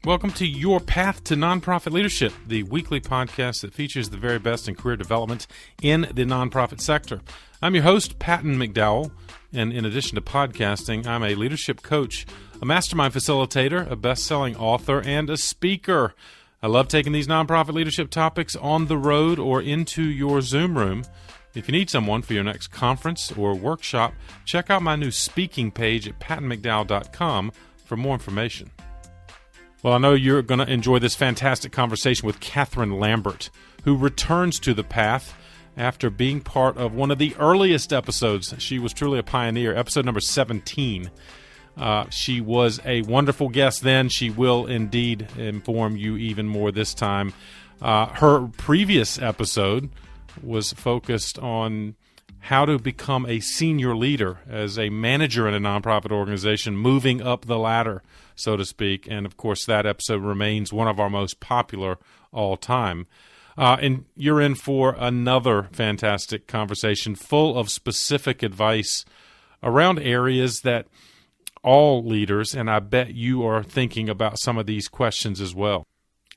Welcome to Your Path to Nonprofit Leadership, the weekly podcast that features the very best in career development in the nonprofit sector. I'm your host, Patton McDowell, and in addition to podcasting, I'm a leadership coach, a mastermind facilitator, a best-selling author, and a speaker. I love taking these nonprofit leadership topics on the road or into your Zoom room. If you need someone for your next conference or workshop, check out my new speaking page at pattonmcdowell.com for more information. Well, I know you're going to enjoy this fantastic conversation with Katherine Lambert, who returns to the path after being part of one of the earliest episodes. She was truly a pioneer, episode number 17. She was a wonderful guest then. She will indeed inform you even more this time. Her previous episode was focused on how to become a senior leader as a manager in a nonprofit organization, moving up the ladder, so to speak. And, of course, that episode remains one of our most popular all time. And you're in for another fantastic conversation full of specific advice around areas that all leaders, and I bet you are thinking about some of these questions as well.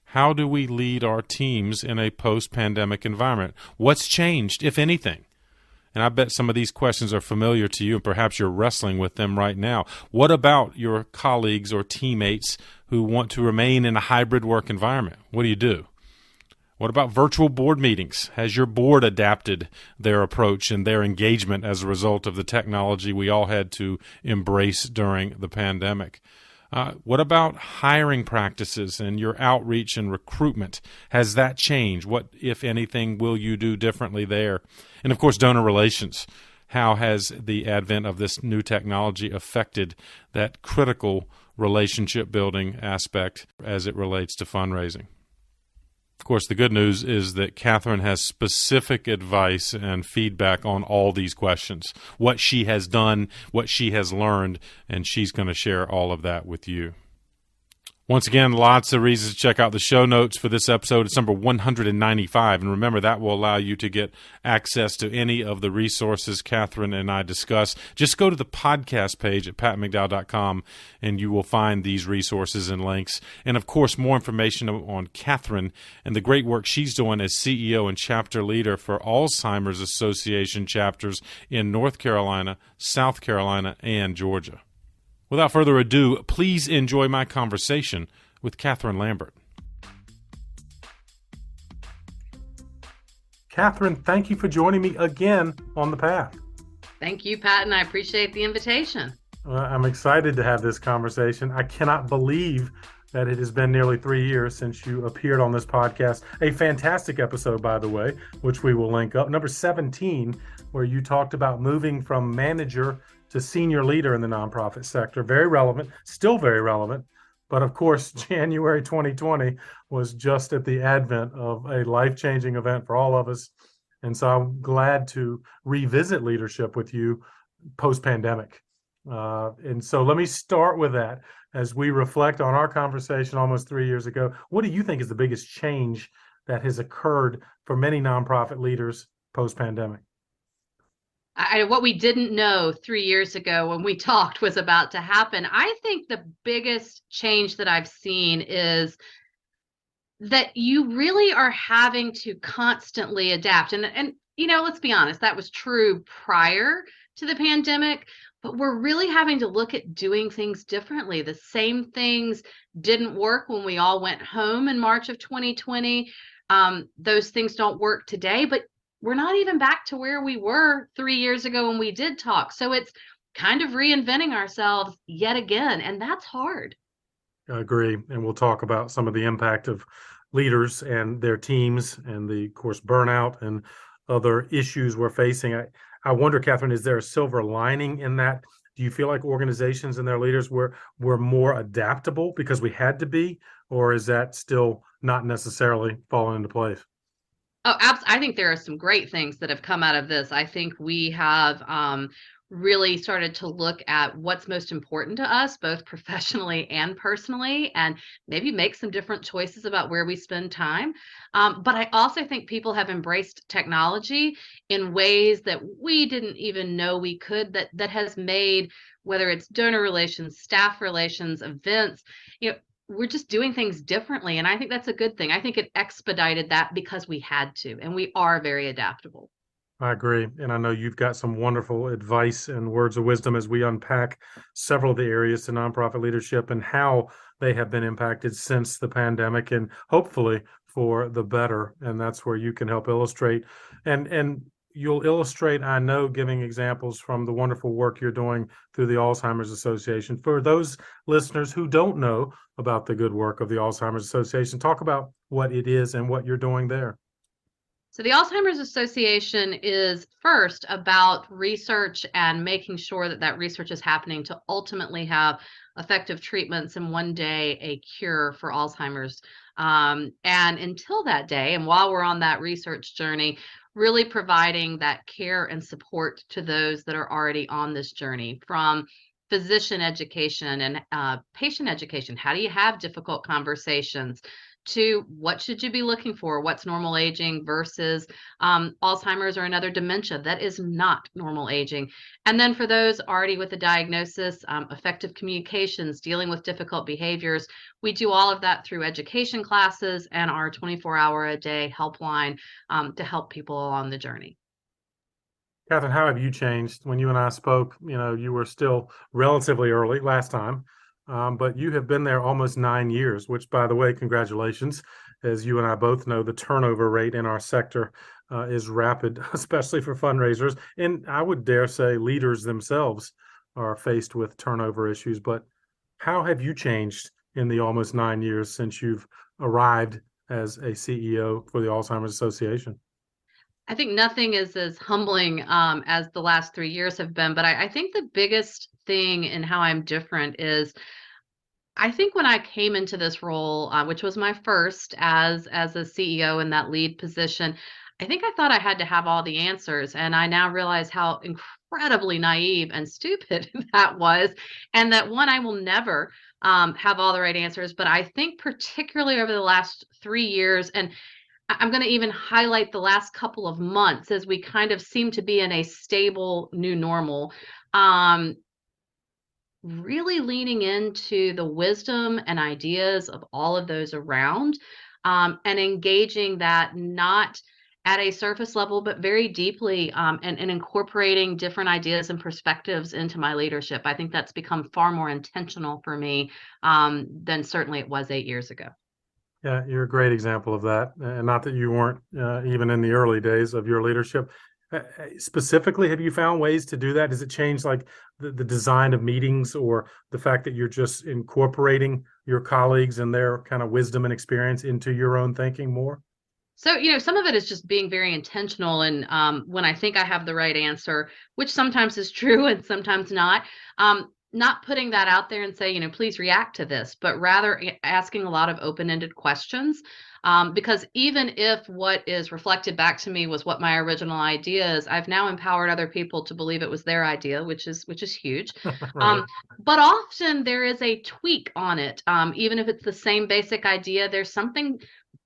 How do we lead our teams in a post-pandemic environment? What's changed, if anything? And I bet some of these questions are familiar to you, and perhaps you're wrestling with them right now. What about your colleagues or teammates who want to remain in a hybrid work environment? What do? What about virtual board meetings? Has your board adapted their approach and their engagement as a result of the technology we all had to embrace during the pandemic? What about hiring practices and your outreach and recruitment? Has that changed? What, if anything, will you do differently there? And, of course, donor relations. How has the advent of this new technology affected that critical relationship building aspect as it relates to fundraising? Of course, the good news is that Katherine has specific advice and feedback on all these questions, what she has done, what she has learned, and she's going to share all of that with you. Once again, lots of reasons to check out the show notes for this episode. It's number 195. And remember, that will allow you to get access to any of the resources Katherine and I discuss. Just go to the podcast page at pattonmcdowell.com and you will find these resources and links. And, of course, more information on Katherine and the great work she's doing as CEO and chapter leader for Alzheimer's Association chapters in North Carolina, South Carolina, and Georgia. Without further ado, please enjoy my conversation with Katherine Lambert. Katherine, thank you for joining me again on The Path. Thank you, Patton. I appreciate the invitation. I'm excited to have this conversation. I cannot believe that it has been nearly 3 years since you appeared on this podcast. A fantastic episode, by the way, which we will link up. Number 17, where you talked about moving from manager to senior leader in the nonprofit sector. Very relevant, still very relevant. But of course, January 2020 was just at the advent of a life-changing event for all of us. And so I'm glad to revisit leadership with you post-pandemic. And so let me start with that. As we reflect on our conversation almost 3 years ago, what do you think is the biggest change that has occurred for many nonprofit leaders post-pandemic? What we didn't know 3 years ago when we talked was about to happen. I think the biggest change that I've seen is that you really are having to constantly adapt. And let's be honest, that was true prior to the pandemic, but we're really having to look at doing things differently. The same things didn't work when we all went home in March of 2020. Those things don't work today, but we're not even back to where we were 3 years ago when we did talk. So it's kind of reinventing ourselves yet again, and that's hard. I agree. And we'll talk about some of the impact of leaders and their teams and the, of course, burnout and other issues we're facing. I wonder, Katherine, is there a silver lining in that? Do you feel like organizations and their leaders were more adaptable because we had to be, or is that still not necessarily falling into place? Oh, I think there are some great things that have come out of this. I think we have really started to look at what's most important to us, both professionally and personally, and maybe make some different choices about where we spend time. But I also think people have embraced technology in ways that we didn't even know we could, that has made, whether it's donor relations, staff relations, events, we're just doing things differently. And I think that's a good thing. I think it expedited that because we had to, and we are very adaptable. I agree. And I know you've got some wonderful advice and words of wisdom as we unpack several of the areas to nonprofit leadership and how they have been impacted since the pandemic and hopefully for the better. And that's where you can help illustrate. And you'll illustrate, I know, giving examples from the wonderful work you're doing through the Alzheimer's Association. For those listeners who don't know about the good work of the Alzheimer's Association, talk about what it is and what you're doing there. So the Alzheimer's Association is first about research and making sure that that research is happening to ultimately have effective treatments and one day a cure for Alzheimer's. And until that day, and while we're on that research journey, really providing that care and support to those that are already on this journey, from physician education and patient education. How do you have difficult conversations? To what should you be looking for? What's normal aging versus Alzheimer's or another dementia that is not normal aging. And then for those already with a diagnosis, effective communications, dealing with difficult behaviors. We do all of that through education classes and our 24-hour-a-day helpline to help people along the journey. Katherine, how have you changed? When you and I spoke, you were still relatively early last time. But you have been there almost 9 years, which, by the way, congratulations. As you and I both know, the turnover rate in our sector is rapid, especially for fundraisers. And I would dare say leaders themselves are faced with turnover issues. But how have you changed in the almost 9 years since you've arrived as a CEO for the Alzheimer's Association? I think nothing is as humbling as the last 3 years have been. But I think the biggest thing in how I'm different is I think when I came into this role, which was my first as a CEO in that lead position, I think I thought I had to have all the answers, and I now realize how incredibly naive and stupid that was, and that one, I will never have all the right answers. But I think particularly over the last 3 years, and I'm going to even highlight the last couple of months as we kind of seem to be in a stable new normal. Really leaning into the wisdom and ideas of all of those around, and engaging that not at a surface level, but very deeply, and incorporating different ideas and perspectives into my leadership. I think that's become far more intentional for me than certainly it was 8 years ago. Yeah, you're a great example of that. And not that you weren't even in the early days of your leadership. Specifically, have you found ways to do that? Does it change like the design of meetings or the fact that you're just incorporating your colleagues and their kind of wisdom and experience into your own thinking more? So, some of it is just being very intentional. And when I think I have the right answer, which sometimes is true and sometimes not putting that out there and say, please react to this, but rather asking a lot of open-ended questions. Because even if what is reflected back to me was what my original idea is, I've now empowered other people to believe it was their idea, which is huge. Right. But often there is a tweak on it. Even if it's the same basic idea, there's something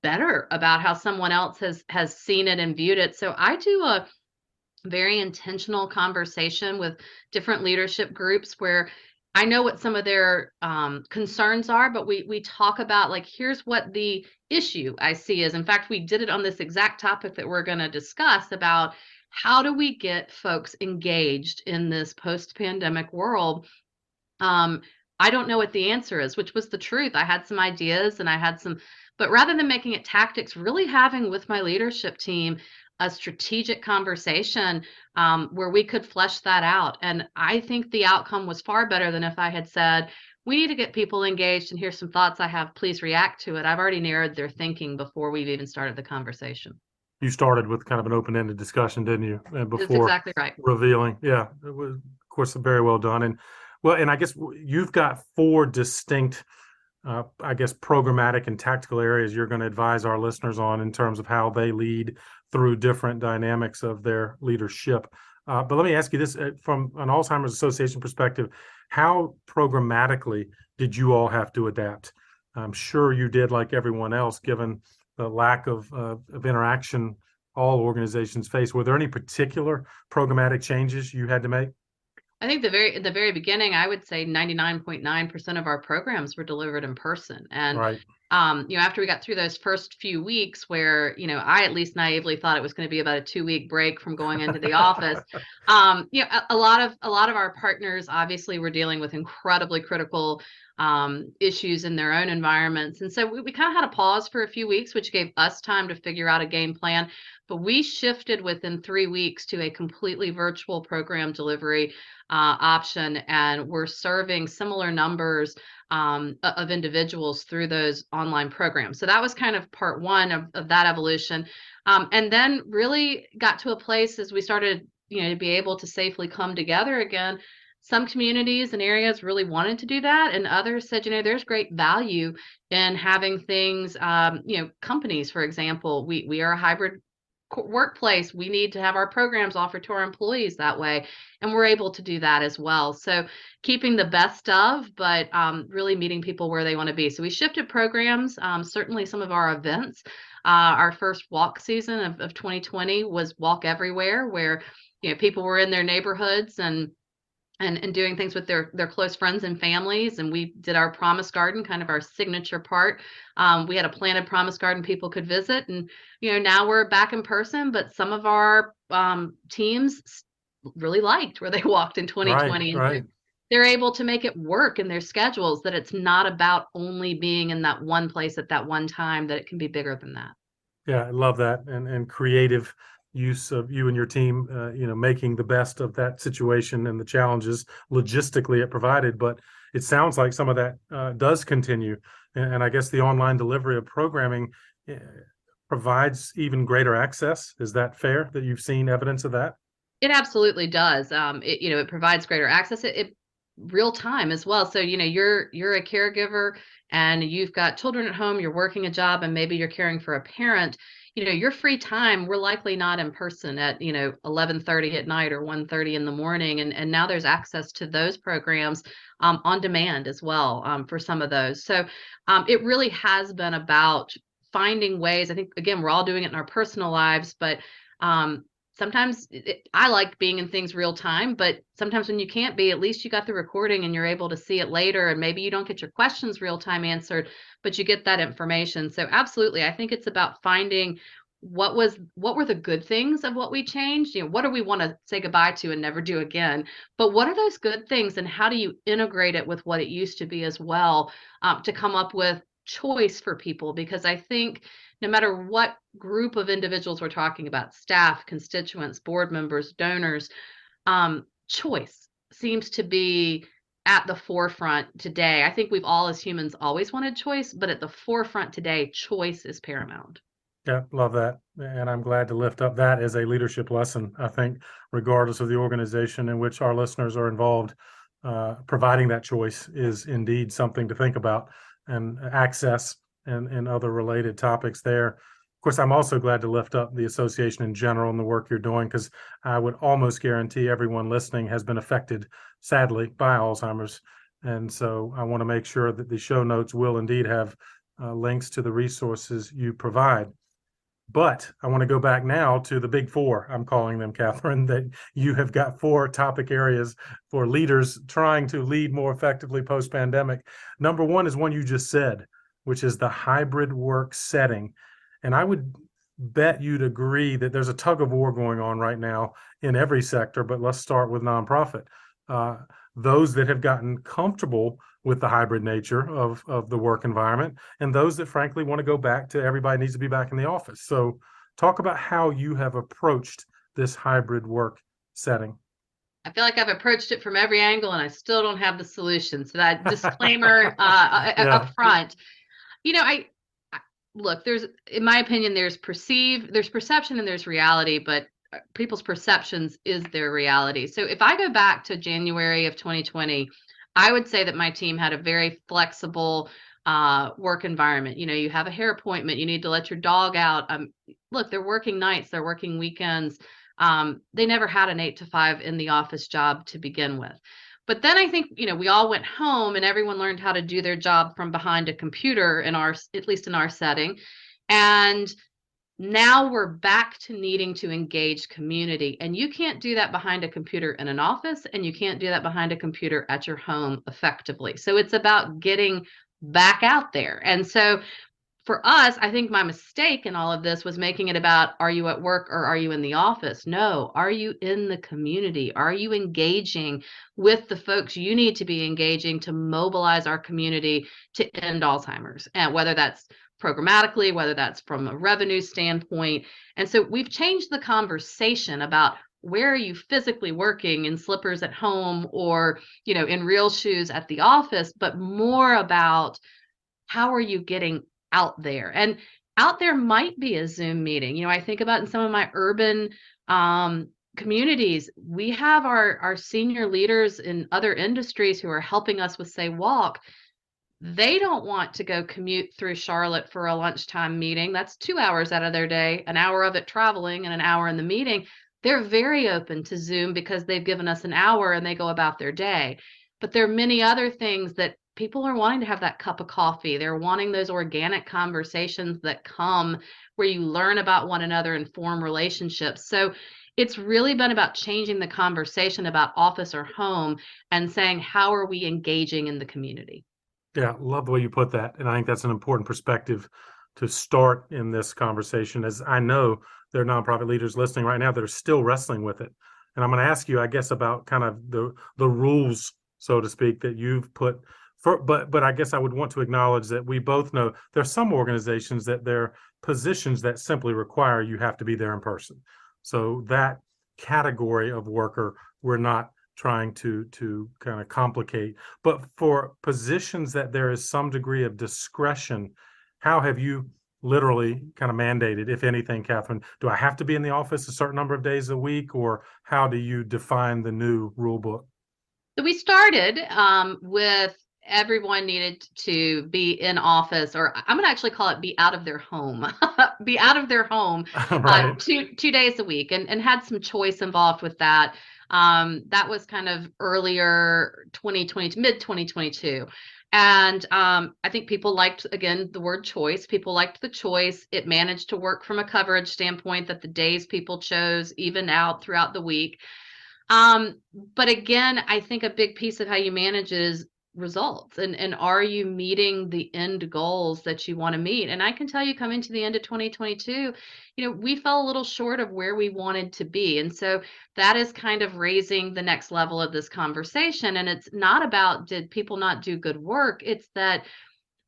better about how someone else has seen it and viewed it. So I do a very intentional conversation with different leadership groups where I know what some of their concerns are, but we talk about like, here's what the issue I see is. In fact, we did it on this exact topic that we're going to discuss about how do we get folks engaged in this post-pandemic world. I don't know what the answer is, which was the truth. I had some ideas and I had some, but rather than making it tactics, really having with my leadership team a strategic conversation where we could flesh that out. And I think the outcome was far better than if I had said, we need to get people engaged and here's some thoughts I have, please react to it. I've already narrowed their thinking before we've even started the conversation. You started with kind of an open-ended discussion, didn't you? That's Before exactly right. revealing. Yeah, it was, of course, very well done. And I guess you've got four distinct I guess, programmatic and tactical areas you're going to advise our listeners on in terms of how they lead through different dynamics of their leadership. But let me ask you this from an Alzheimer's Association perspective, how programmatically did you all have to adapt? I'm sure you did like everyone else, given the lack of interaction all organizations face. Were there any particular programmatic changes you had to make? I think at the very beginning, I would say 99.9% of our programs were delivered in person. And Right. after we got through those first few weeks where, I at least naively thought it was going to be about a 2-week break from going into the office. A lot of our partners obviously were dealing with incredibly critical issues in their own environments. And so we kind of had a pause for a few weeks, which gave us time to figure out a game plan. But we shifted within 3 weeks to a completely virtual program delivery option, and we're serving similar numbers of individuals through those online programs. So that was kind of part one of that evolution. And then really got to a place as we started, to be able to safely come together again. Some communities and areas really wanted to do that, and others said, there's great value in having things, companies, for example, we are a hybrid workplace. We need to have our programs offered to our employees that way, and we're able to do that as well. So keeping the best of, but really meeting people where they want to be. So we shifted programs. Certainly some of our events, our first walk season of 2020 was Walk Everywhere, where people were in their neighborhoods and doing things with their close friends and families. And we did our promise garden, kind of our signature part. We had a planted promise garden people could visit. And, now we're back in person, but some of our teams really liked where they walked in 2020. Right. And they're able to make it work in their schedules, that it's not about only being in that one place at that one time, that it can be bigger than that. Yeah, I love that. And creative use of you and your team, making the best of that situation and the challenges logistically it provided. But it sounds like some of that does continue. And I guess the online delivery of programming provides even greater access. Is that fair, that you've seen evidence of that? It absolutely does. It provides greater access. It real time as well. So, you're a caregiver and you've got children at home, you're working a job, and maybe you're caring for a parent. Your free time, we're likely not in person at, 11:30 at night or 1:30 in the morning. And now there's access to those programs on demand as well, for some of those. So it really has been about finding ways. I think, again, we're all doing it in our personal lives, but sometimes I like being in things real time, but sometimes when you can't be, at least you got the recording and you're able to see it later. And maybe you don't get your questions real time answered, but you get that information. So absolutely, I think it's about finding what were the good things of what we changed. What do we want to say goodbye to and never do again? But what are those good things, and how do you integrate it with what it used to be as well, to come up with choice for people? Because I think no matter what group of individuals we're talking about, staff, constituents, board members, donors, choice seems to be at the forefront today. I think we've all as humans always wanted choice, but at the forefront today, choice is paramount. Yeah, love that. And I'm glad to lift up that as a leadership lesson. I think, regardless of the organization in which our listeners are involved, providing that choice is indeed something to think about, and access and other related topics there. Of course, I'm also glad to lift up the association in general and the work you're doing, because I would almost guarantee everyone listening has been affected, sadly, by Alzheimer's. And so I want to make sure that the show notes will indeed have links to the resources you provide. But I want to go back now to the big four, I'm calling them, Katherine, that you have got 4 topic areas for leaders trying to lead more effectively post-pandemic. Number one is one you just said, which is the hybrid work setting. And I would bet you'd agree that there's a tug of war going on right now in every sector, but let's start with nonprofit. Those that have gotten comfortable with the hybrid nature of the work environment, and those that frankly want to go back to everybody needs to be back in the office. So talk about how you have approached this hybrid work setting. I feel like I've approached it from every angle and I still don't have the solution. So that disclaimer up front. I look, in my opinion, there's perception and there's reality, but people's perceptions is their reality. So if I go back to January of 2020, I would say that my team had a very flexible work environment. You have a hair appointment, you need to let your dog out. Look, they're working nights, they're working weekends. They never had an 8 to 5 in the office job to begin with. But then I think, we all went home and everyone learned how to do their job from behind a computer at least in our setting. And Now we're back to needing to engage community. And you can't do that behind a computer in an office, and you can't do that behind a computer at your home effectively. So it's about getting back out there. And so for us, I think my mistake in all of this was making it about, are you at work or are you in the office? No, are you in the community? Are you engaging with the folks you need to be engaging to mobilize our community to end Alzheimer's? And whether that's programmatically, whether that's from a revenue standpoint. And so we've changed the conversation about, where are you physically working, in slippers at home or, in real shoes at the office, but more about, how are you getting out there? And out there might be a Zoom meeting. I think about in some of my urban communities, we have our senior leaders in other industries who are helping us with Say Walk. They don't want to go commute through Charlotte for a lunchtime meeting. That's 2 hours out of their day, an hour of it traveling and an hour in the meeting. They're very open to Zoom because they've given us an hour and they go about their day. But there are many other things that people are wanting to have, that cup of coffee. They're wanting those organic conversations that come where you learn about one another and form relationships. So it's really been about changing the conversation about office or home and saying, how are we engaging in the community? Yeah, love the way you put that. And I think that's an important perspective to start in this conversation, as I know there are nonprofit leaders listening right now that are still wrestling with it. And I'm going to ask you, I guess, about kind of the rules, so to speak, that you've put for, but I guess I would want to acknowledge that we both know there's some organizations that their positions that simply require you have to be there in person. So that category of worker, we're not trying to kind of complicate. But for positions that there is some degree of discretion, how have you literally kind of mandated, if anything, Katherine? Do I have to be in the office a certain number of days a week, or how do you define the new rule book? So we started with, everyone needed to be in office, or I'm going to actually call it, be out of their home, be out of their home Right. 2 days a week, and had some choice involved with that. That was kind of earlier 2020, mid 2022. And I think people liked, again, the word choice. People liked the choice. It managed to work from a coverage standpoint, that the days people chose even out throughout the week. But again, I think a big piece of how you manage is results, and are you meeting the end goals that you want to meet? And I can tell you, coming to the end of 2022, we fell a little short of where we wanted to be. And so that is kind of raising the next level of this conversation. And it's not about, did people not do good work? It's that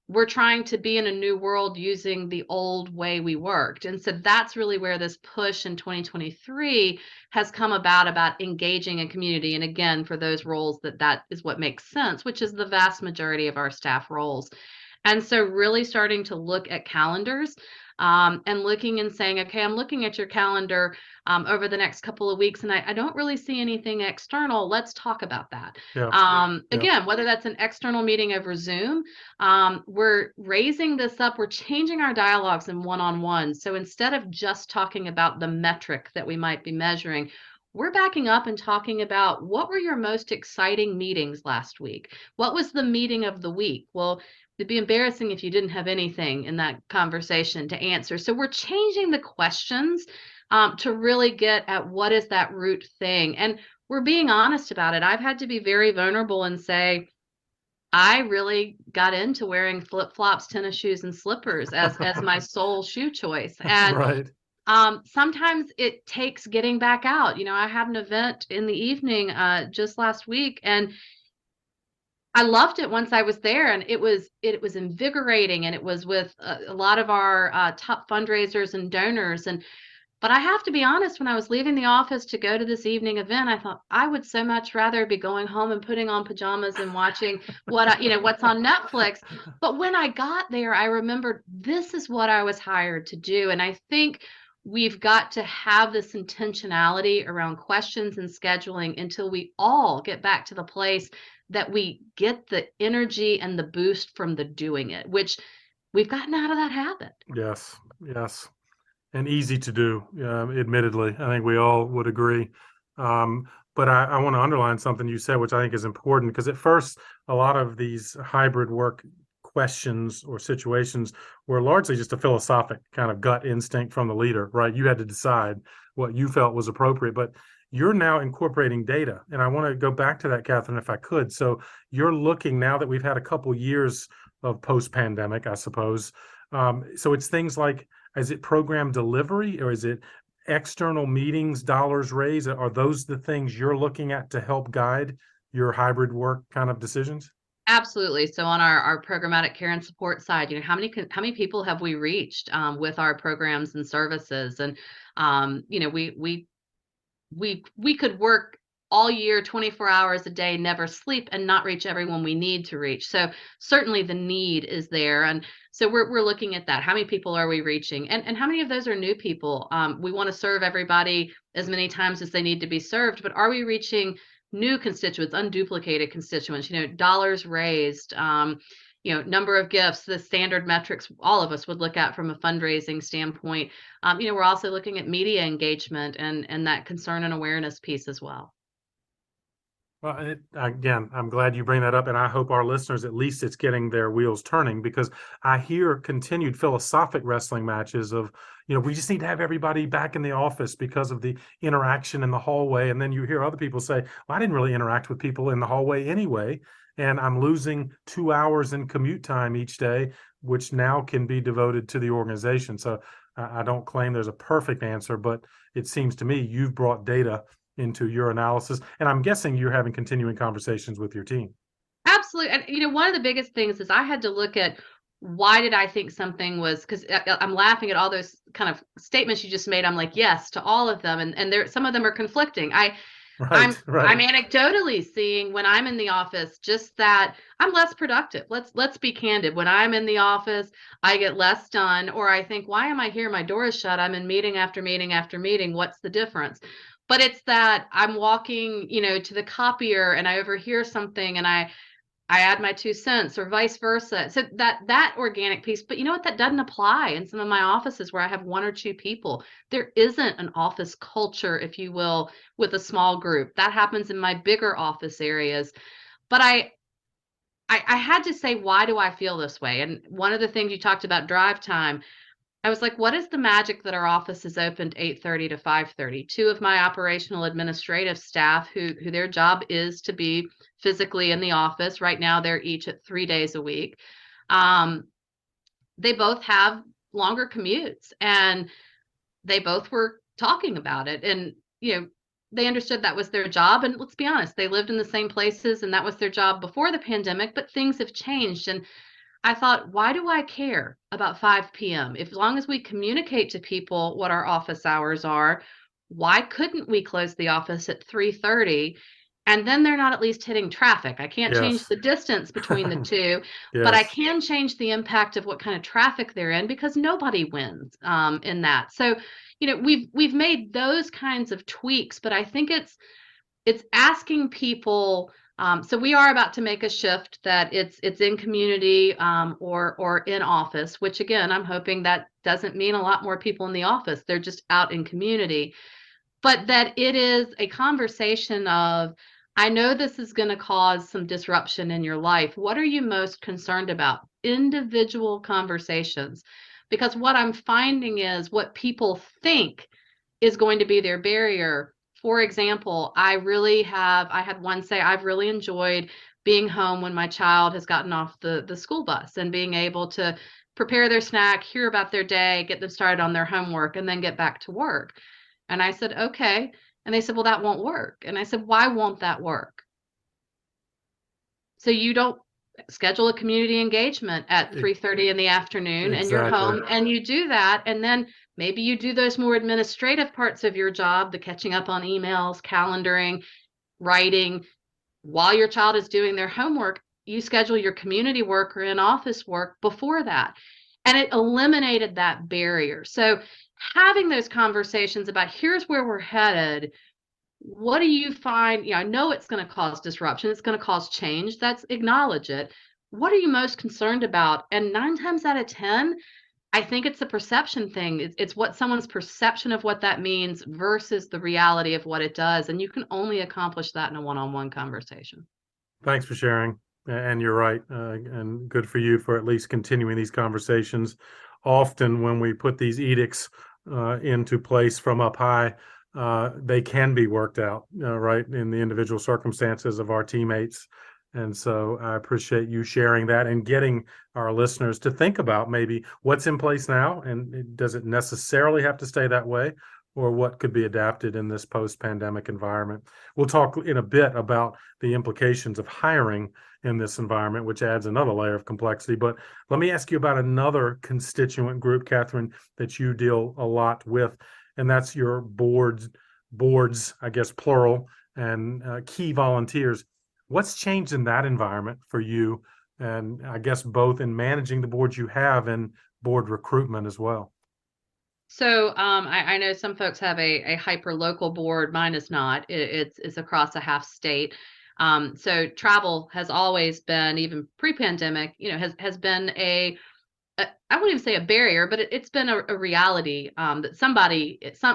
we're trying to be in a new world using the old way we worked. And so that's really where this push in 2023 has come about engaging in community. And again, for those roles, that is what makes sense, which is the vast majority of our staff roles. And so really starting to look at calendars, and looking and saying, okay, I'm looking at your calendar over the next couple of weeks, and I don't really see anything external. Let's talk about that. Yeah. Again, whether that's an external meeting over Zoom, we're raising this up. We're changing our dialogues in one-on-one. So instead of just talking about the metric that we might be measuring, we're backing up and talking about, what were your most exciting meetings last week? What was the meeting of the week? Well, it'd be embarrassing if you didn't have anything in that conversation to answer. So we're changing the questions to really get at, what is that root thing? And we're being honest about it. I've had to be very vulnerable and say, I really got into wearing flip-flops, tennis shoes, and slippers as my sole shoe choice. And Right. sometimes it takes getting back out. I had an event in the evening just last week, and I loved it once I was there, and it was invigorating, and it was with a lot of our top fundraisers and donors. But I have to be honest, when I was leaving the office to go to this evening event, I thought, I would so much rather be going home and putting on pajamas and watching what's on Netflix. But when I got there, I remembered, this is what I was hired to do. And I think we've got to have this intentionality around questions and scheduling until we all get back to the place that we get the energy and the boost from the doing it, which we've gotten out of that habit. Yes. Yes. And easy to do, admittedly. I think we all would agree. But I want to underline something you said, which I think is important, because at first, a lot of these hybrid work questions or situations were largely just a philosophic kind of gut instinct from the leader, right? You had to decide what you felt was appropriate, but you're now incorporating data. And I want to go back to that, Katherine, if I could. So you're looking, now that we've had a couple years of post-pandemic, I suppose. So it's things like, is it program delivery, or is it external meetings, dollars raised? Are those the things you're looking at to help guide your hybrid work kind of decisions? Absolutely. So on our programmatic care and support side, how many people have we reached with our programs and services? And we could work all year, 24 hours a day, never sleep, and not reach everyone we need to reach. So certainly the need is there. And so we're looking at that. How many people are we reaching? And how many of those are new people? We want to serve everybody as many times as they need to be served, but are we reaching new constituents, unduplicated constituents, dollars raised, number of gifts, the standard metrics all of us would look at from a fundraising standpoint. We're also looking at media engagement and that concern and awareness piece as well. Well, again, I'm glad you bring that up, and I hope our listeners, at least it's getting their wheels turning, because I hear continued philosophic wrestling matches of, we just need to have everybody back in the office because of the interaction in the hallway. And then you hear other people say, well, I didn't really interact with people in the hallway anyway, and I'm losing 2 hours in commute time each day, which now can be devoted to the organization. So I don't claim there's a perfect answer, but it seems to me you've brought data into your analysis, and I'm guessing you're having continuing conversations with your team. Absolutely. And one of the biggest things is I had to look at, why did I think something was, because I'm laughing at all those kind of statements you just made. I'm like, yes to all of them, and there, some of them are conflicting. I'm anecdotally seeing, when I'm in the office, just that I'm less productive. Let's be candid. When I'm in the office, I get less done, or I think, why am I here? My door is shut. I'm in meeting after meeting after meeting. What's the difference? But it's that I'm walking, to the copier, and I overhear something, and I add my 2 cents, or vice versa. So that organic piece, but you know what? That doesn't apply in some of my offices where I have 1 or 2 people. There isn't an office culture, if you will, with a small group. That happens in my bigger office areas. But I had to say, why do I feel this way? And one of the things you talked about, drive time, I was like, what is the magic that our office is opened 8:30 to 5:30? 2 of my operational administrative staff, who their job is to be physically in the office. Right now, they're each at 3 days a week. They both have longer commutes, and they both were talking about it. And, they understood that was their job. And let's be honest, they lived in the same places, and that was their job before the pandemic, but things have changed. And I thought, why do I care about 5 p.m.? If, as long as we communicate to people what our office hours are, why couldn't we close the office at 3:30? And then they're not at least hitting traffic. I can't change the distance between the two, but I can change the impact of what kind of traffic they're in, because nobody wins in that. So, we've made those kinds of tweaks, but I think it's asking people. So we are about to make a shift that it's in community or in office, which again, I'm hoping that doesn't mean a lot more people in the office. They're just out in community, but that it is a conversation of, I know this is going to cause some disruption in your life. What are you most concerned about? Individual conversations, because what I'm finding is what people think is going to be their barrier. For example, I had one say, I've really enjoyed being home when my child has gotten off the school bus, and being able to prepare their snack, hear about their day, get them started on their homework, and then get back to work. And I said, okay. And they said, well, that won't work. And I said, why won't that work? So you don't schedule a community engagement at 3:30 in the afternoon, and you're home, and you do that. And then maybe you do those more administrative parts of your job, the catching up on emails, calendaring, writing, while your child is doing their homework. You schedule your community work or in-office work before that. And it eliminated that barrier. So having those conversations about, here's where we're headed. What do you find? I know it's going to cause disruption. It's going to cause change. That's acknowledge it. What are you most concerned about? And 9 times out of 10, I think it's a perception thing. It's what someone's perception of what that means versus the reality of what it does. And you can only accomplish that in a one-on-one conversation. Thanks for sharing. And you're right, and good for you for at least continuing these conversations. Often, when we put these edicts into place from up high, they can be worked out, right, in the individual circumstances of our teammates. And so I appreciate you sharing that and getting our listeners to think about maybe what's in place now, and does it necessarily have to stay that way, or what could be adapted in this post-pandemic environment. We'll talk in a bit about the implications of hiring in this environment, which adds another layer of complexity. But let me ask you about another constituent group, Katherine, that you deal a lot with, and that's your boards, I guess, plural, and key volunteers. What's changed in that environment for you? And I guess both in managing the boards you have and board recruitment as well. So I know some folks have a hyper local board. Mine is not. It's across a half state. So travel has always been, even pre-pandemic, has been I wouldn't even say a barrier, but it's been a reality, that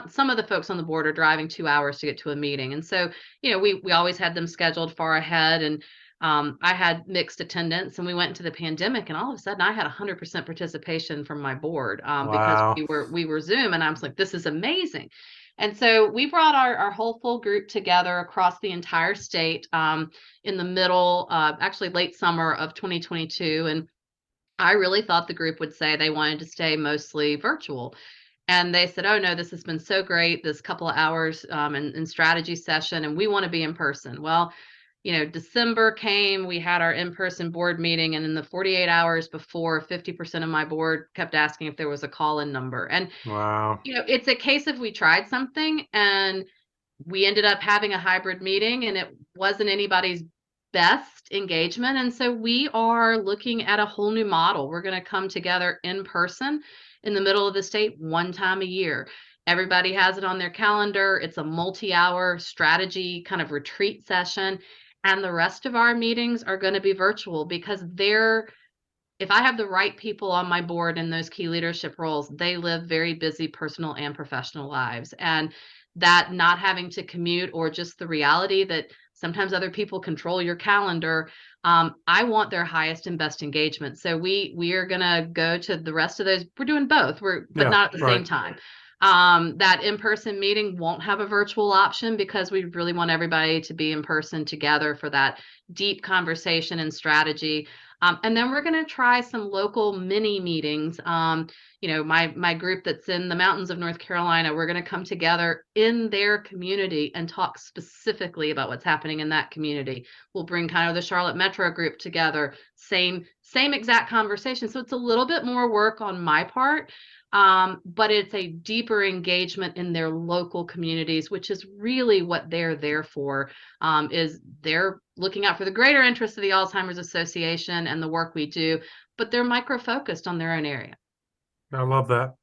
some of the folks on the board are driving 2 hours to get to a meeting. And so, we always had them scheduled far ahead. And I had mixed attendance, and we went into the pandemic, and all of a sudden I had 100% participation from my board, because Wow. we were Zoom, and I was like, this is amazing. And so we brought our whole full group together across the entire state, in the middle, actually late summer of 2022. And I really thought the group would say they wanted to stay mostly virtual. And they said, oh, no, this has been so great, this couple of hours, in strategy session, and we want to be in person. Well, December came, we had our in-person board meeting, and in the 48 hours before, 50% of my board kept asking if there was a call-in number. And, Wow. it's a case of we tried something and we ended up having a hybrid meeting, and it wasn't anybody's best engagement. And so we are looking at a whole new model. We're going to come together in person in the middle of the state one time a year. Everybody has it on their calendar. It's a multi-hour strategy kind of retreat session. And the rest of our meetings are going to be virtual, because if I have the right people on my board in those key leadership roles, they live very busy personal and professional lives. And that not having to commute, or just the reality that sometimes other people control your calendar, I want their highest and best engagement. So we are going to go to the rest of those. We're doing both, but Yeah, not at the right. same time. That in-person meeting won't have a virtual option, because we really want everybody to be in person together for that deep conversation and strategy. And then we're going to try some local mini meetings. My group that's in the mountains of North Carolina, we're going to come together in their community and talk specifically about what's happening in that community. We'll bring kind of the Charlotte Metro group together, same exact conversation. So it's a little bit more work on my part, but it's a deeper engagement in their local communities, which is really what they're there for. Is they're looking out for the greater interest of the Alzheimer's Association and the work we do, but they're micro-focused on their own area. I love that.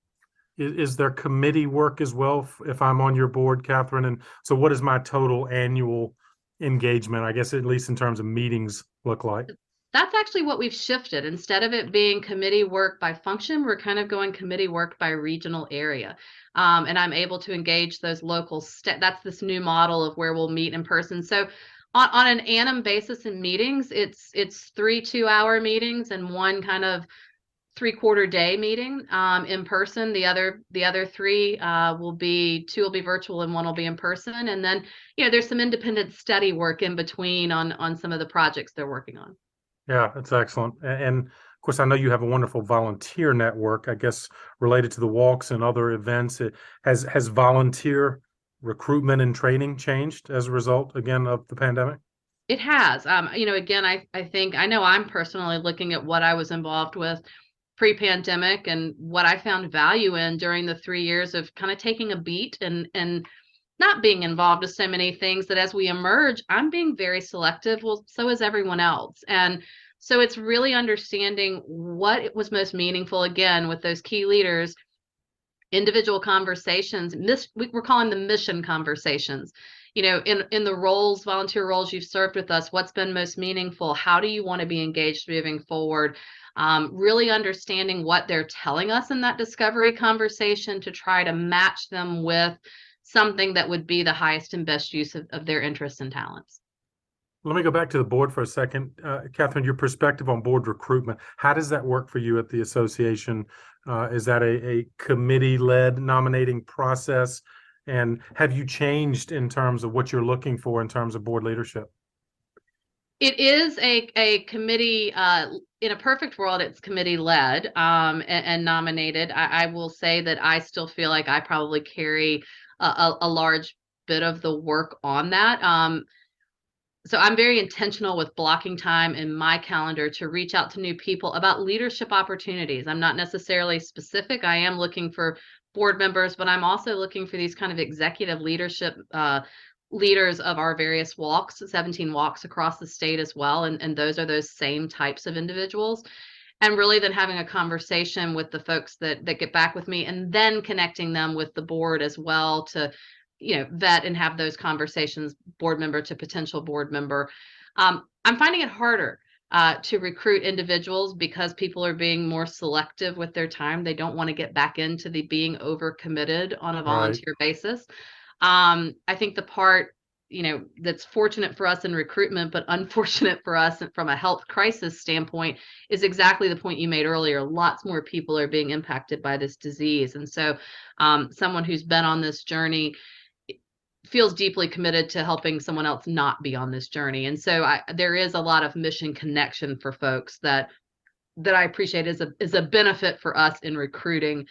Is there committee work as well if I'm on your board, Katherine? And so what does my total annual engagement, I guess, at least in terms of meetings, look like? That's actually what we've shifted. Instead of it being committee work by function, we're kind of going committee work by regional area. And I'm able to engage those local that's this new model of where we'll meet in person. So on an annum basis in meetings, it's 3 2-hour meetings and one kind of 3/4 day meeting, in person. The other three, two will be virtual and one will be in person. And then, there's some independent study work in between on some of the projects they're working on. Yeah, that's excellent. And of course, I know you have a wonderful volunteer network, I guess, related to the walks and other events. Has volunteer recruitment and training changed as a result, again, of the pandemic? It has. Again, I think I know I'm personally looking at what I was involved with pre-pandemic and what I found value in during the 3 years of kind of taking a beat and not being involved with so many things, that as we emerge, I'm being very selective. Well, so is everyone else. And so it's really understanding what was most meaningful, again, with those key leaders, individual conversations. We're calling them mission conversations. In the volunteer roles you've served with us, what's been most meaningful? How do you want to be engaged moving forward? Really understanding what they're telling us in that discovery conversation to try to match them with something that would be the highest and best use of their interests and talents. Let me go back to the board for a second. Katherine, your perspective on board recruitment. How does that work for you at the association? Is that a committee-led nominating process? And have you changed in terms of what you're looking for in terms of board leadership? It is a committee. In a perfect world, it's committee led and nominated. I will say that I still feel like I probably carry a large bit of the work on that. So I'm very intentional with blocking time in my calendar to reach out to new people about leadership opportunities. I'm not necessarily specific. I am looking for board members, but I'm also looking for these kind of executive leadership leaders of our various walks, 17 walks across the state as well. And those are those same types of individuals. And really then having a conversation with the folks that get back with me and then connecting them with the board as well to vet and have those conversations, board member to potential board member. I'm finding it harder to recruit individuals because people are being more selective with their time. They don't want to get back into the being overcommitted on a Right. volunteer basis. I think the part, that's fortunate for us in recruitment, but unfortunate for us from a health crisis standpoint is exactly the point you made earlier. Lots more people are being impacted by this disease. And so someone who's been on this journey feels deeply committed to helping someone else not be on this journey. And so there is a lot of mission connection for folks that I appreciate is a benefit for us in recruiting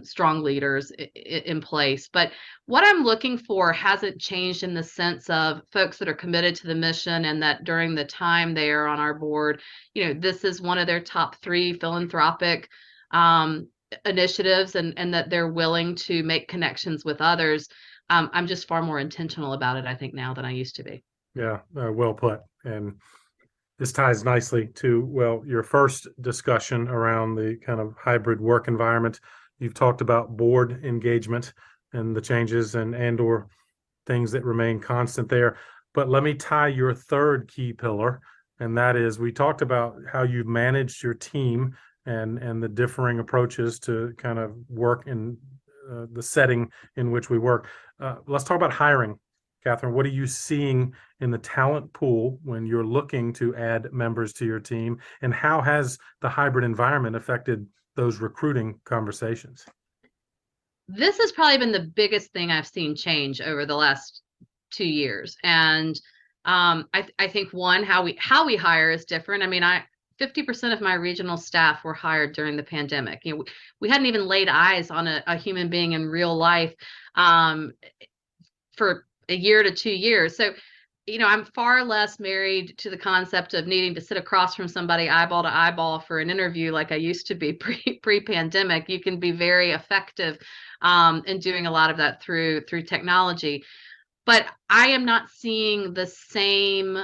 strong leaders in place. But what I'm looking for hasn't changed in the sense of folks that are committed to the mission and that during the time they are on our board, this is one of their top 3 philanthropic initiatives and that they're willing to make connections with others. I'm just far more intentional about it, I think, now than I used to be. Yeah, well put. And this ties nicely to, well, your first discussion around the kind of hybrid work environment. You've talked about board engagement and the changes and or things that remain constant there. But let me tie your third key pillar, and that is we talked about how you've managed your team and the differing approaches to kind of work in the setting in which we work. Let's talk about hiring. Katherine, what are you seeing in the talent pool when you're looking to add members to your team? And how has the hybrid environment affected those recruiting conversations? This has probably been the biggest thing I've seen change over the last 2 years. And I think one, how we hire is different. I mean, 50% of my regional staff were hired during the pandemic. We hadn't even laid eyes on a human being in real life for a year to 2 years. So, I'm far less married to the concept of needing to sit across from somebody eyeball to eyeball for an interview like I used to be pre-pandemic. You can be very effective in doing a lot of that through technology. But I am not seeing the same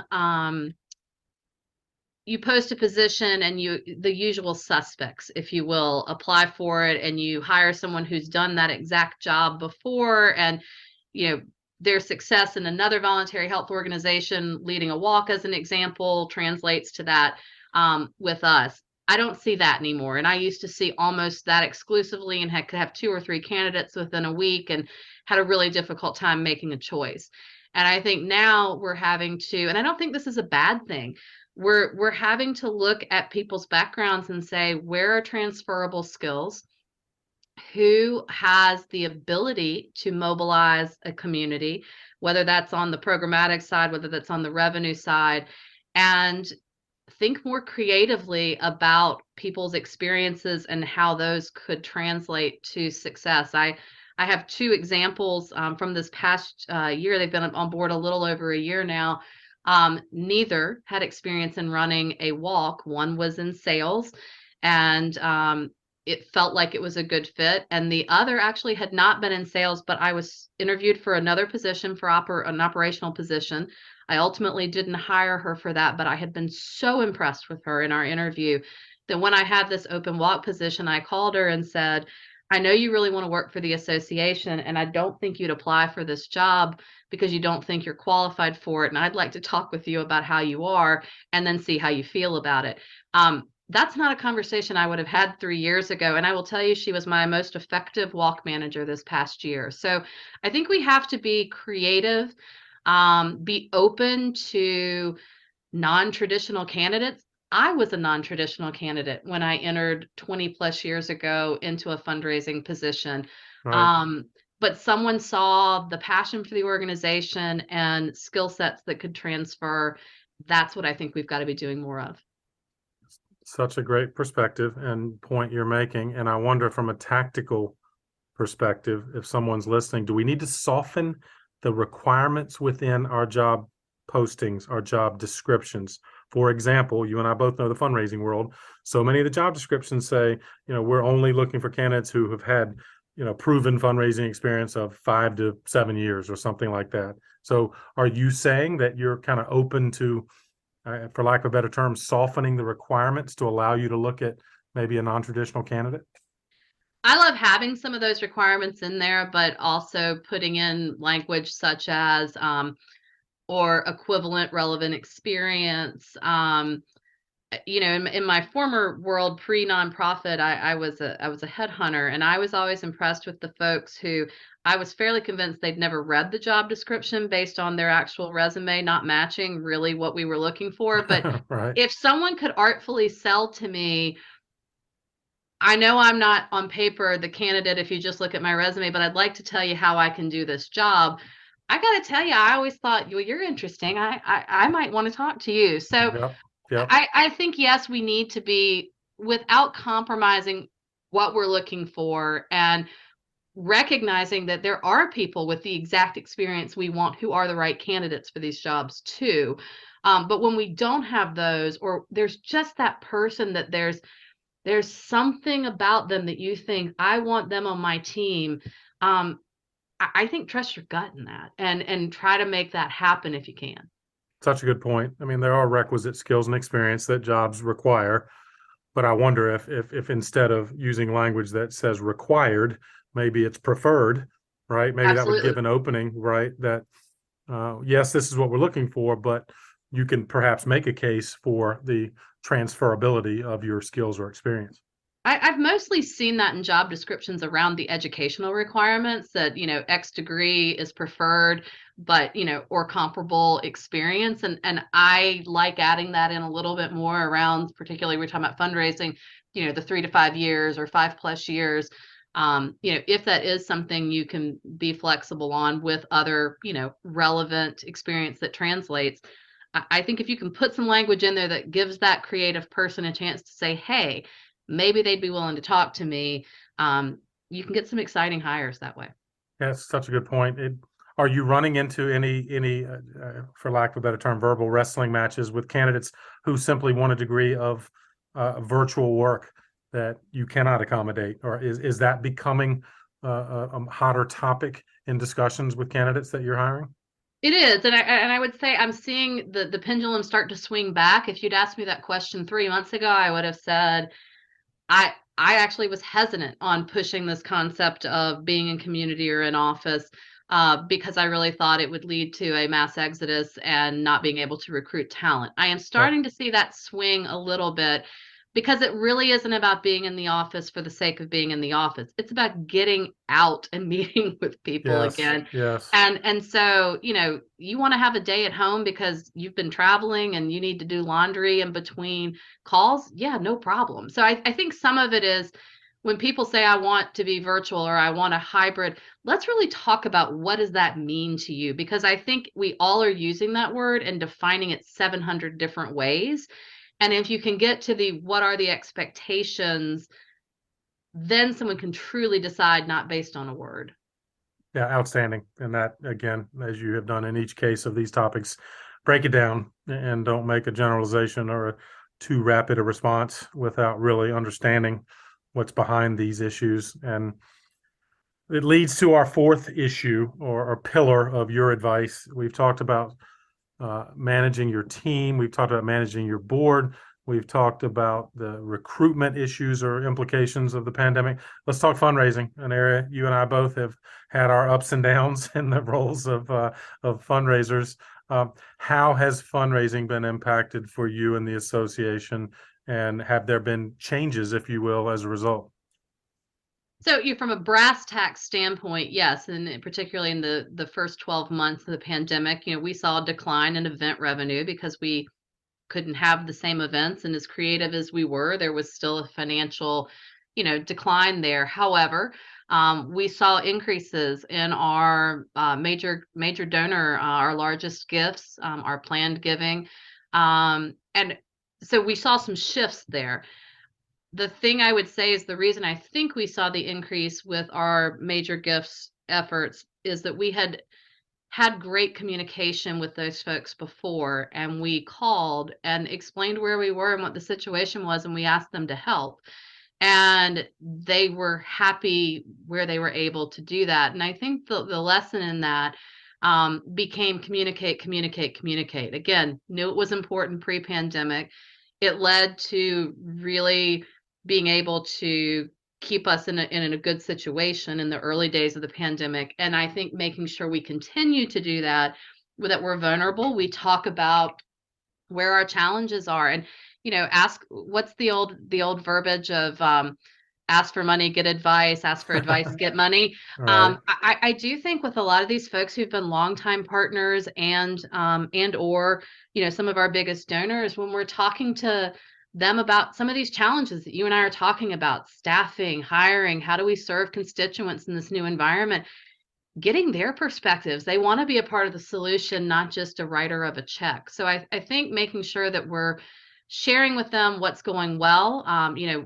you post a position and the usual suspects, if you will, apply for it and you hire someone who's done that exact job before and their success in another voluntary health organization leading a walk as an example translates to that with us. I don't see that anymore. And I used to see almost that exclusively and could have 2 or 3 candidates within a week and had a really difficult time making a choice. And I think now we're having to, and I don't think this is a bad thing, we're having to look at people's backgrounds and say, where are transferable skills? Who has the ability to mobilize a community, whether that's on the programmatic side, whether that's on the revenue side, and think more creatively about people's experiences and how those could translate to success. I have 2 examples from this past year. They've been on board a little over a year now. Neither had experience in running a walk. One was in sales and it felt like it was a good fit. And the other actually had not been in sales, but I was interviewed for another position for an operational position. I ultimately didn't hire her for that, but I had been so impressed with her in our interview that when I had this open walk position, I called her and said, I know you really want to work for the association, and I don't think you'd apply for this job because you don't think you're qualified for it. And I'd like to talk with you about how you are and then see how you feel about it. That's not a conversation I would have had 3 years ago. And I will tell you, she was my most effective walk manager this past year. So I think we have to be creative be open to non-traditional candidates. I was a non-traditional candidate when I entered 20 plus years ago into a fundraising position. Right. Um, but someone saw the passion for the organization and skill sets that could transfer. That's what I think we've got to be doing more of. Such a great perspective and point you're making. And I wonder from a tactical perspective, if someone's listening, do we need to soften the requirements within our job postings, our job descriptions? For example, you and I both know the fundraising world. So many of the job descriptions say, we're only looking for candidates who have had, proven fundraising experience of 5 to 7 years or something like that. So are you saying that you're kind of open to, for lack of a better term, softening the requirements to allow you to look at maybe a non-traditional candidate? I love having some of those requirements in there, but also putting in language such as or equivalent relevant experience. In my former world, pre-nonprofit, I was a headhunter, and I was always impressed with the folks who I was fairly convinced they'd never read the job description based on their actual resume not matching really what we were looking for. But Right. if someone could artfully sell to me, I know I'm not on paper the candidate if you just look at my resume, but I'd like to tell you how I can do this job. I got to tell you, I always thought, well, you're interesting. I might want to talk to you. So Yep. Yep. I think, yes, we need to be without compromising what we're looking for and recognizing that there are people with the exact experience we want who are the right candidates for these jobs too. But when we don't have those, or there's just that person that there's something about them that you think, I want them on my team. I think trust your gut in that and try to make that happen if you can. Such a good point. I mean, there are requisite skills and experience that jobs require, but I wonder if instead of using language that says required, maybe it's preferred, right? Maybe that would Absolutely. give an opening, right? That yes, this is what we're looking for, but you can perhaps make a case for the transferability of your skills or experience. I've mostly seen that in job descriptions around the educational requirements that, X degree is preferred, but, or comparable experience. And I like adding that in a little bit more around, particularly we're talking about fundraising, the 3 to 5 years or 5+ years. If that is something you can be flexible on with other, relevant experience that translates. I think if you can put some language in there that gives that creative person a chance to say, hey, maybe they'd be willing to talk to me. You can get some exciting hires that way. That's such a good point. Are you running into any, for lack of a better term, verbal wrestling matches with candidates who simply want a degree of virtual work that you cannot accommodate, or is that becoming a hotter topic in discussions with candidates that you're hiring? It is, and I would say I'm seeing the pendulum start to swing back. If you'd asked me that question 3 months ago, I would have said I actually was hesitant on pushing this concept of being in community or in office because I really thought it would lead to a mass exodus and not being able to recruit talent. I am Yep. starting to see that swing a little bit because it really isn't about being in the office for the sake of being in the office. It's about getting out and meeting with people Yes. again. Yes. And so, you want to have a day at home because you've been traveling and you need to do laundry in between calls, yeah, no problem. So I think some of it is when people say I want to be virtual or I want a hybrid, let's really talk about what does that mean to you? Because I think we all are using that word and defining it 700 different ways. And if you can get to the what are the expectations, then someone can truly decide not based on a word. Yeah, outstanding. And that, again, as you have done in each case of these topics, break it down and don't make a generalization or too rapid a response without really understanding what's behind these issues. And it leads to our fourth issue or pillar of your advice. We've talked about managing your team. We've talked about managing your board. We've talked about the recruitment issues or implications of the pandemic. Let's talk fundraising, an area you and I both have had our ups and downs in the roles of fundraisers. How has fundraising been impacted for you and the association, and have there been changes, if you will, as a result? So you from a brass tack standpoint, yes, and particularly in the first 12 months of the pandemic, we saw a decline in event revenue because we couldn't have the same events, and as creative as we were, there was still a financial, decline there. However, we saw increases in our major donor, our largest gifts, our planned giving, and so we saw some shifts there. The thing I would say is the reason I think we saw the increase with our major gifts efforts is that we had great communication with those folks before, and we called and explained where we were and what the situation was, and we asked them to help. And they were happy where they were able to do that. And I think the lesson in that became communicate, communicate, communicate. Again, knew it was important pre-pandemic. It led to really being able to keep us in a good situation in the early days of the pandemic. And I think making sure we continue to do that, that we're vulnerable. We talk about where our challenges are, and ask, what's the old verbiage of ask for money, get advice, ask for advice, get money. Right. I do think with a lot of these folks who've been longtime partners and or some of our biggest donors, when we're talking to them about some of these challenges that you and I are talking about, staffing, hiring, how do we serve constituents in this new environment, getting their perspectives. They want to be a part of the solution, not just a writer of a check. So I think making sure that we're sharing with them what's going well.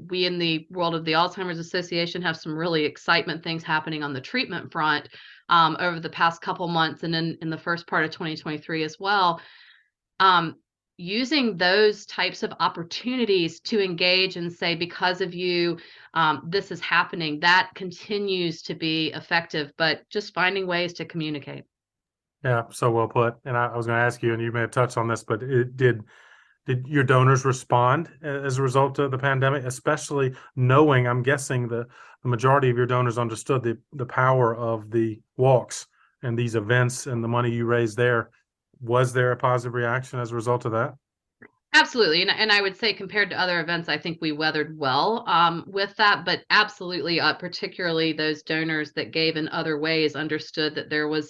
We in the world of the Alzheimer's Association have some really excitement things happening on the treatment front over the past couple months, and in the first part of 2023 as well. Using those types of opportunities to engage and say, because of you, this is happening, that continues to be effective, but just finding ways to communicate. Yeah, so well put. And I was going to ask you, and you may have touched on this, but did your donors respond as a result of the pandemic, especially knowing, I'm guessing the majority of your donors understood the power of the walks and these events and the money you raised there. Was there a positive reaction as a result of that? Absolutely. And I would say compared to other events, I think we weathered well with that, but absolutely, particularly those donors that gave in other ways understood that there was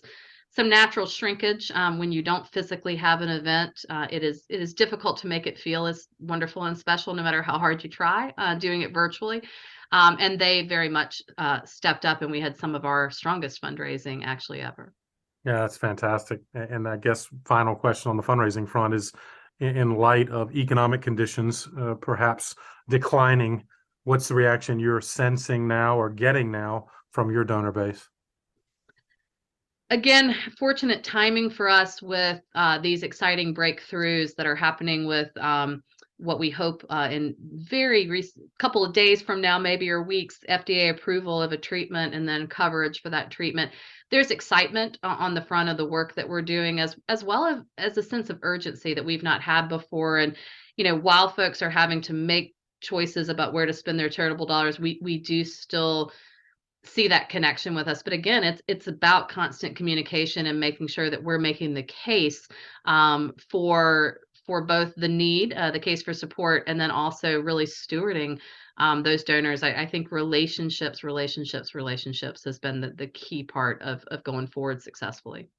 some natural shrinkage when you don't physically have an event. It is difficult to make it feel as wonderful and special, no matter how hard you try doing it virtually. And they very much stepped up, and we had some of our strongest fundraising actually ever. Yeah, that's fantastic. And I guess final question on the fundraising front is, in light of economic conditions, perhaps declining, what's the reaction you're sensing now or getting now from your donor base? Again, fortunate timing for us with these exciting breakthroughs that are happening with what we hope in couple of days from now, maybe, or weeks, FDA approval of a treatment and then coverage for that treatment. There's excitement on the front of the work that we're doing, as well as a sense of urgency that we've not had before. And while folks are having to make choices about where to spend their charitable dollars, we do still see that connection with us. But again, it's about constant communication and making sure that we're making the case for both the need, the case for support, and then also really stewarding those donors. I think relationships has been the key part of going forward successfully.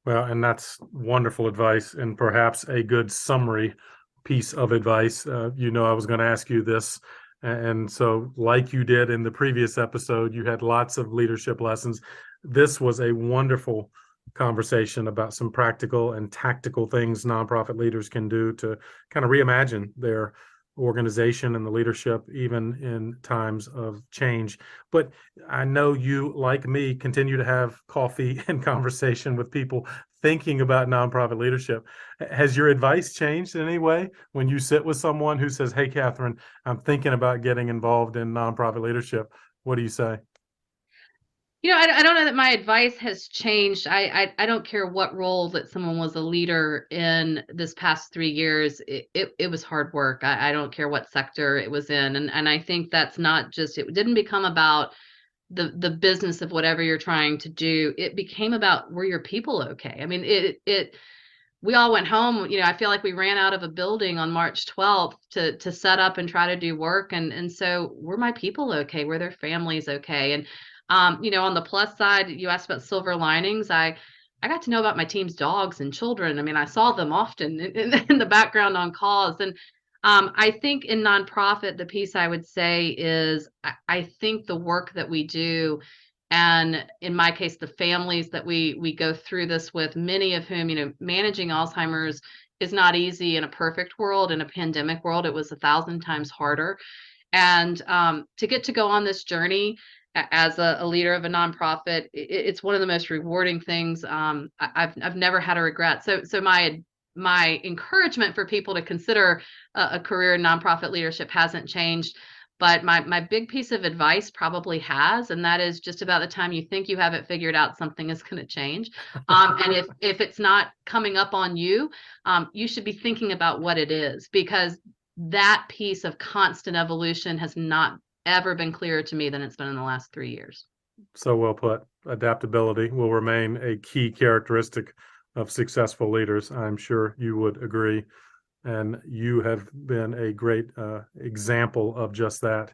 Well, and that's wonderful advice, and perhaps a good summary piece of advice. I was going to ask you this. And so, like you did in the previous episode, you had lots of leadership lessons. This was a wonderful conversation about some practical and tactical things nonprofit leaders can do to kind of reimagine their organization and the leadership, even in times of change. But I know you, like me, continue to have coffee and conversation with people thinking about nonprofit leadership. Has your advice changed in any way when you sit with someone who says, "Hey, Katherine, I'm thinking about getting involved in nonprofit leadership"? What do you say? I don't know that my advice has changed. I don't care what role that someone was a leader in this past 3 years. It was hard work. I don't care what sector it was in. And I think that's not just, it didn't become about the business of whatever you're trying to do. It became about, were your people okay? I mean, we all went home. I feel like we ran out of a building on March 12th to set up and try to do work. And so were my people okay? Were their families okay? And, on the plus side, you asked about silver linings. I got to know about my team's dogs and children. I mean, I saw them often in the background on calls. And I think in nonprofit, the piece I would say is I think the work that we do, and in my case, the families that we go through this with, many of whom, managing Alzheimer's is not easy in a perfect world. In a pandemic world, it was 1,000 times harder. And to get to go on this journey as a leader of a nonprofit, it's one of the most rewarding things. I've never had a regret. So my encouragement for people to consider a career in nonprofit leadership hasn't changed. But my big piece of advice probably has, and that is just about the time you think you have it figured out, something is going to change. And if it's not coming up on you, you should be thinking about what it is, because that piece of constant evolution has not ever been clearer to me than it's been in the last 3 years. So well put. Adaptability will remain a key characteristic of successful leaders. I'm sure you would agree. And you have been a great example of just that.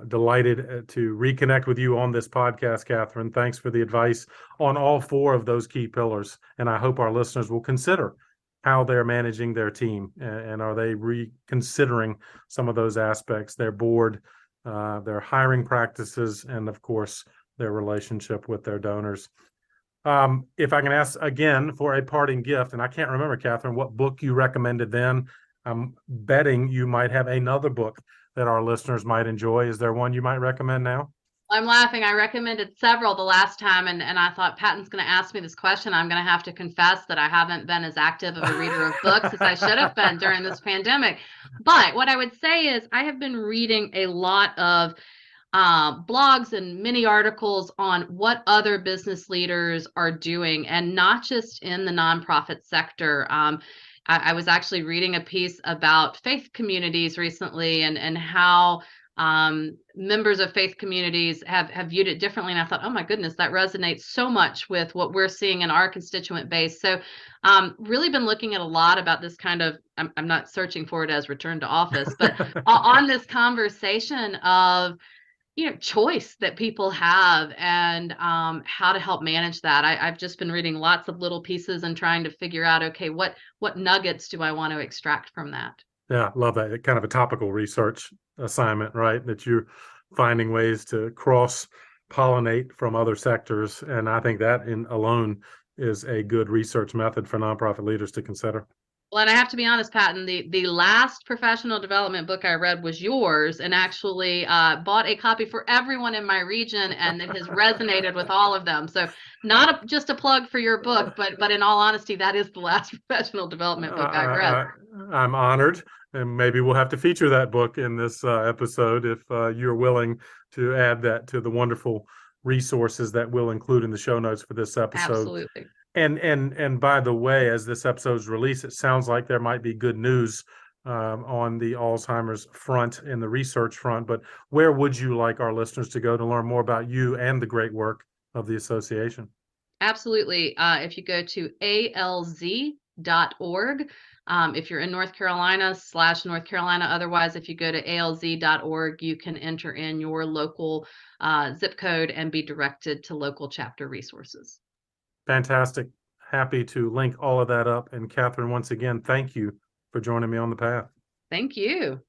Delighted to reconnect with you on this podcast, Katherine. Thanks for the advice on all 4 of those key pillars. And I hope our listeners will consider how they're managing their team, and are they reconsidering some of those aspects, their board, their hiring practices, and of course, their relationship with their donors. If I can ask again for a parting gift, and I can't remember, Katherine, what book you recommended then. I'm betting you might have another book that our listeners might enjoy. Is there one you might recommend now? I'm laughing. I recommended several the last time, and I thought Patton's going to ask me this question. I'm going to have to confess that I haven't been as active of a reader of books as I should have been during this pandemic. But what I would say is I have been reading a lot of blogs and mini articles on what other business leaders are doing, and not just in the nonprofit sector. I was actually reading a piece about faith communities recently, and how members of faith communities have viewed it differently. And I thought, oh my goodness, that resonates so much with what we're seeing in our constituent base. So really been looking at a lot about this kind of, I'm not searching for it as return to office, but on this conversation of choice that people have, and how to help manage that. I've just been reading lots of little pieces and trying to figure out, okay, what nuggets do I want to extract from that? Yeah, love that. Kind of a topical research assignment, right? That you're finding ways to cross-pollinate from other sectors. And I think that in alone is a good research method for nonprofit leaders to consider. Well, and I have to be honest, Patton, the last professional development book I read was yours, and actually bought a copy for everyone in my region, and it has resonated with all of them. So not just a plug for your book, but in all honesty, that is the last professional development book I've read. I'm honored, and maybe we'll have to feature that book in this episode if you're willing to add that to the wonderful resources that we'll include in the show notes for this episode. Absolutely. And by the way, as this episode's released, it sounds like there might be good news on the Alzheimer's front and the research front. But where would you like our listeners to go to learn more about you and the great work of the association? Absolutely. If you go to alz.org, if you're in North Carolina /North Carolina, otherwise, if you go to alz.org, you can enter in your local zip code and be directed to local chapter resources. Fantastic. Happy to link all of that up. And Katherine, once again, thank you for joining me on the path. Thank you.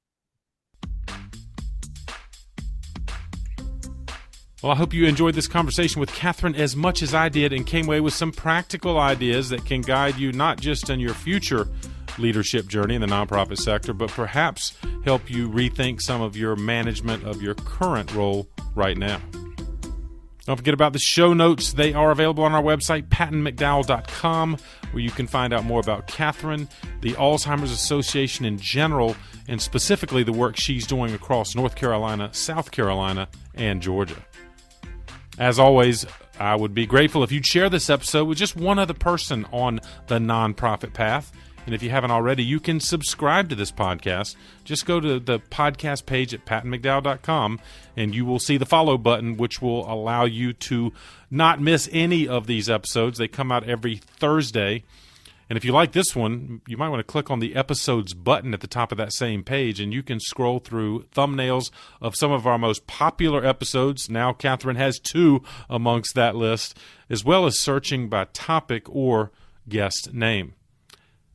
Well, I hope you enjoyed this conversation with Katherine as much as I did, and came away with some practical ideas that can guide you not just in your future leadership journey in the nonprofit sector, but perhaps help you rethink some of your management of your current role right now. Don't forget about the show notes. They are available on our website, pattonmcdowell.com, where you can find out more about Katherine, the Alzheimer's Association in general, and specifically the work she's doing across North Carolina, South Carolina, and Georgia. As always, I would be grateful if you'd share this episode with just one other person on the nonprofit path. And if you haven't already, you can subscribe to this podcast. Just go to the podcast page at pattonmcdowell.com, and you will see the follow button, which will allow you to not miss any of these episodes. They come out every Thursday. And if you like this one, you might want to click on the episodes button at the top of that same page, and you can scroll through thumbnails of some of our most popular episodes. Now Katherine has 2 amongst that list, as well as searching by topic or guest name.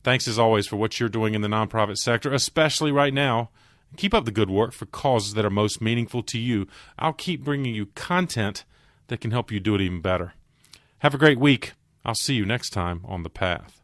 Thanks as always for what you're doing in the nonprofit sector, especially right now. Keep up the good work for causes that are most meaningful to you. I'll keep bringing you content that can help you do it even better. Have a great week. I'll see you next time on The Path.